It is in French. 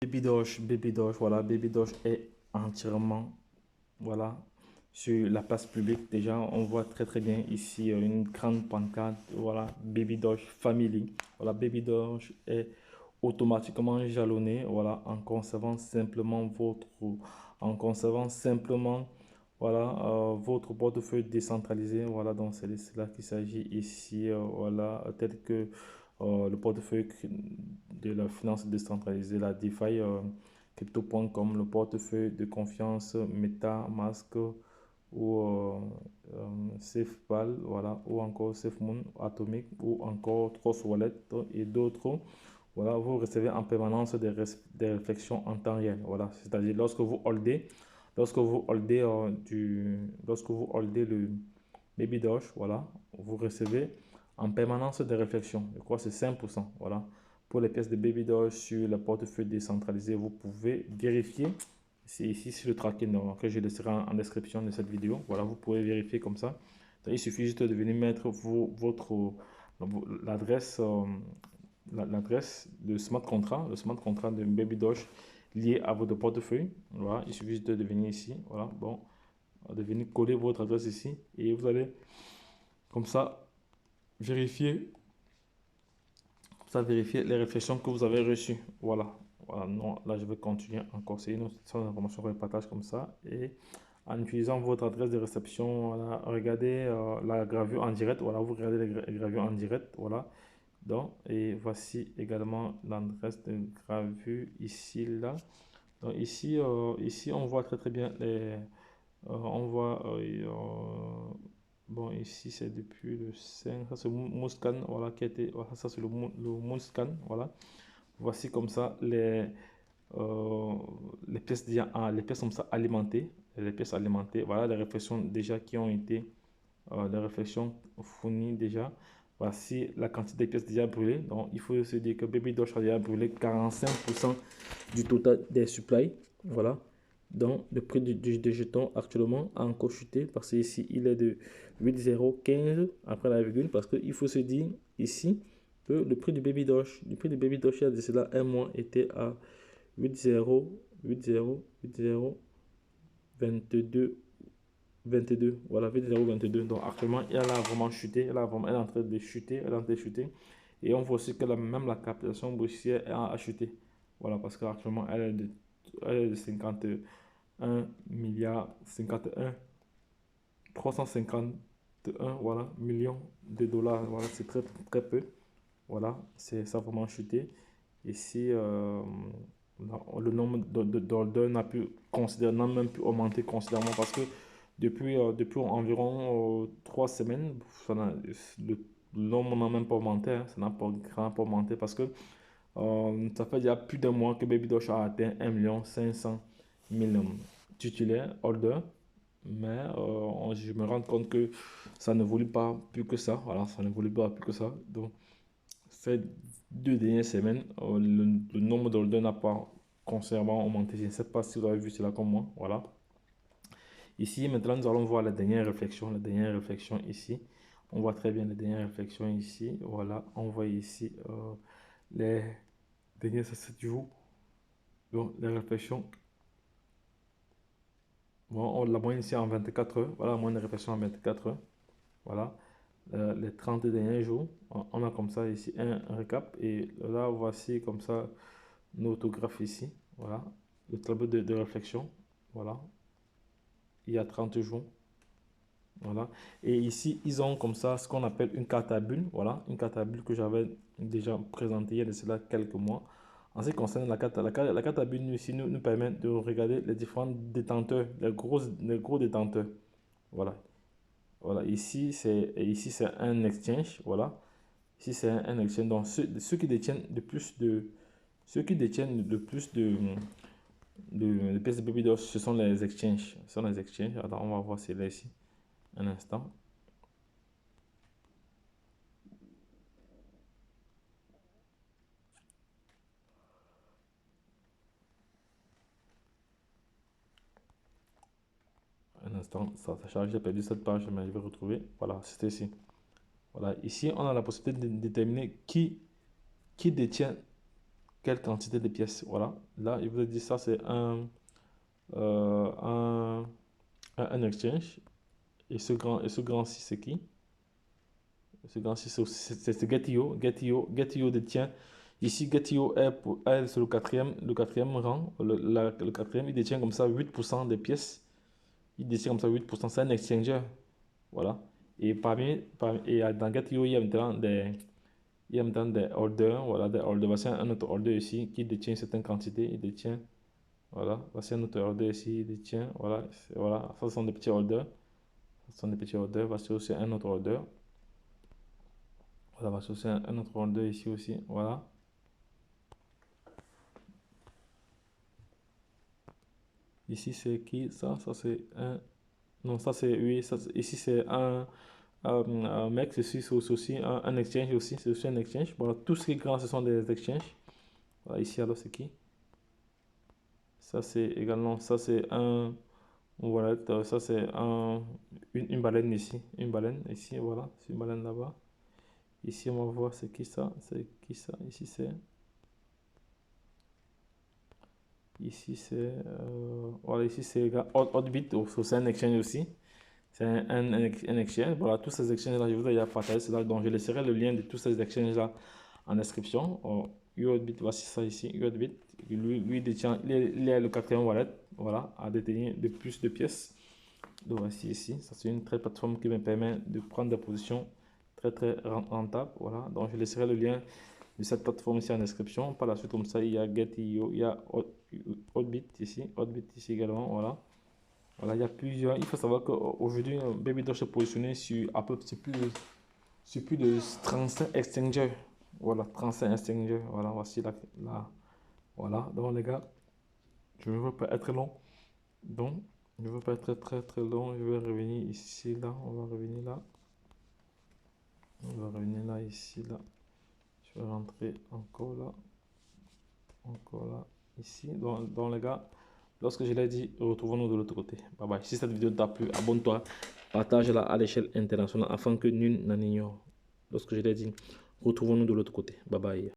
Baby Doge, voilà, Baby Doge est entièrement, voilà, sur la place publique. Déjà, on voit très bien ici une grande pancarte, voilà, Baby Doge Family. Voilà, Baby Doge est automatiquement jalonné, voilà, en conservant simplement, voilà, votre portefeuille décentralisé. Voilà, donc c'est de cela qu'il s'agit ici, voilà, tel que le portefeuille de la finance décentralisée, la DeFi, Crypto.com, le portefeuille de confiance MetaMask ou SafePal, voilà, ou encore SafeMoon Atomic ou encore Trust Wallet et d'autres. Voilà, vous recevez en permanence des réflexions en temps réel. Voilà, c'est-à-dire lorsque vous holdez le Baby Doge, voilà, vous recevez en permanence des réflexions. Je crois que c'est 5%. Voilà. Pour les pièces de Baby Doge sur le portefeuille décentralisé, vous pouvez vérifier. C'est ici sur le tracking que je laisserai en description de cette vidéo. Voilà, vous pouvez vérifier comme ça. Donc, il suffit juste de venir mettre l'adresse l'adresse de smart contract, le smart contract de Baby Doge lié à votre portefeuille. Voilà, il suffit juste de venir ici. Voilà, bon, de venir coller votre adresse ici et vous allez comme ça vérifier vérifier les réflexions que vous avez reçues. Voilà. Voilà, non, là je vais continuer encore. C'est une autre information que je partage comme ça. Et en utilisant votre adresse de réception, voilà, regardez la gravure en direct. Voilà, vous regardez les gravures en direct. Voilà. Donc, et voici également l'adresse de gravure ici, là. Donc, ici, on voit très bien on voit bon, ici, c'est depuis le 5. Ça, c'est Mouscan. Voilà, qui a été. Voilà, ça, c'est le Mouscan. Voilà. Voici comme ça les pièces les pièces comme ça alimentées. Les pièces alimentées. Voilà, les réflexions déjà qui ont été. Les réflexions fournies déjà. Voici la quantité de pièces déjà brûlées. Donc, il faut se dire que Baby Doge a déjà brûlé 45% du total des supplies. Voilà. Donc, le prix du jeton actuellement a encore chuté parce qu'ici, il est de 8,015 après la virgule. Parce qu'il faut se dire ici que le prix du Baby Doge, il y a de cela un mois, était à 8,0, 22, voilà, 8,022. Donc actuellement, elle a vraiment chuté, elle est en train de chuter, elle est en train de chuter. Et on voit aussi que même la capitalisation boursière a chuté. Voilà, parce qu'actuellement, elle est de 51 milliards, 51, 351, voilà, millions de dollars. Voilà, c'est très peu. Voilà, ça a vraiment chuté. Ici, le nombre d'orders n'a même pu augmenter considérablement parce que depuis environ 3 semaines, le nombre n'a même pas augmenté, hein, ça n'a pas grand augmenté parce que ça fait déjà plus d'un mois que Baby Doge a atteint 1,5 million titulaires, orders, mais je me rends compte que ça ne voulait pas plus que ça, voilà, ça ne voulait pas plus que ça, donc ces 2 dernières semaines, le nombre d'orders n'a pas considérablement augmenté. Je ne sais pas si vous avez vu cela comme moi. Voilà. Ici, maintenant, nous allons voir la dernière réflexion. La dernière réflexion ici. On voit très bien la dernière réflexion ici. Voilà. On voit ici les derniers 7 jours. Donc, les réflexions. Bon, la moyenne ici en 24 heures. Voilà, la moyenne de réflexion en 24 heures. Voilà. Les 30 derniers jours. On a comme ça ici un récap. Et là, voici comme ça l'autographe ici. Voilà. Le tableau de réflexion. Voilà. Il y a 30 jours. Voilà. Et ici, ils ont comme ça ce qu'on appelle une carte à bulles. Voilà. Une carte à bulles que j'avais déjà présentée il y a de cela quelques mois. En ce qui concerne la carte à bulles ici nous permet de regarder les différents détenteurs, les gros détenteurs. Voilà. Voilà. Ici, c'est un exchange. Voilà. Ici, c'est un exchange. Donc, ceux qui détiennent le plus de pièces de Baby Doge, ce sont les exchanges. Ce sont les exchanges. Attends, on va voir c'est là ici. Un instant. Un instant, ça charge. J'ai perdu cette page, mais je vais retrouver. Voilà, c'était ici. Voilà, ici, on a la possibilité de déterminer qui détient quelle quantité de pièces. Voilà. Là, il vous a dit ça, c'est euh, un, un exchange. Et ce grand-ci, c'est qui? Ce grand-ci, c'est Getio. Getio détient. Ici, Getio est, c'est le quatrième rang. Le quatrième, il détient comme ça 8% des pièces. Il détient comme ça 8%. C'est un exchanger. Voilà. Et dans Getio, il y a maintenant des orders. Voilà, des orders. Voici un autre order ici qui détient une certaine quantité. Il détient. Voilà. Voici un autre order ici. Il détient. Voilà. Voilà. Ça, ce sont des petits orders. Ce sont des petits orders. Voici aussi un autre order. Voilà, voici aussi un autre order ici aussi. Voilà. Ici, c'est qui? Ça c'est un. Non, ça c'est. Oui, ici c'est un mec. Ceci, c'est aussi un exchange aussi. C'est aussi un exchange. Voilà, tout ce qui est grand, ce sont des exchanges. Voilà, ici, alors, c'est qui? Ça, c'est également. Ça, c'est un. Voilà, ça, c'est une baleine ici. Une baleine ici, voilà. C'est une baleine là-bas. Ici, on va voir c'est qui ça? C'est qui ça? Ici, c'est. Ici, c'est. Voilà, ici, c'est Hotbit. C'est un exchange aussi. C'est un exchange. Voilà, tous ces exchanges-là, je vous ai déjà partagé cela. Donc, je laisserai le lien de tous ces exchanges-là en description. UODBIT, voici ça ici. UODBIT, lui détient, il est le quatrième wallet, voilà, à détenir de plus de pièces. Donc, voici ici. Ça, c'est une très plateforme qui me permet de prendre des positions très rentables. Voilà, donc je laisserai le lien de cette plateforme ici en description. Par la suite, comme ça, il y a Get.io, il y a Hotbit ici également. Voilà. Voilà, il y a plusieurs. Il faut savoir qu'aujourd'hui, Baby Doge est positionné sur à peu sur plus de 35 exchangers. Voilà, 35 exchangers. Voilà, voici voilà, donc les gars, je ne veux pas être long. Donc, je ne veux pas être très long. Je vais revenir ici, là. On va revenir là. On va revenir là, ici, là. Je vais rentrer encore là. Encore là, ici. Donc les gars, lorsque je l'ai dit, retrouvons-nous de l'autre côté. Bye bye. Si cette vidéo t'a plu, abonne-toi, partage-la à l'échelle internationale afin que nul n'en ignore. Lorsque je l'ai dit, retrouvons-nous de l'autre côté. Bye bye.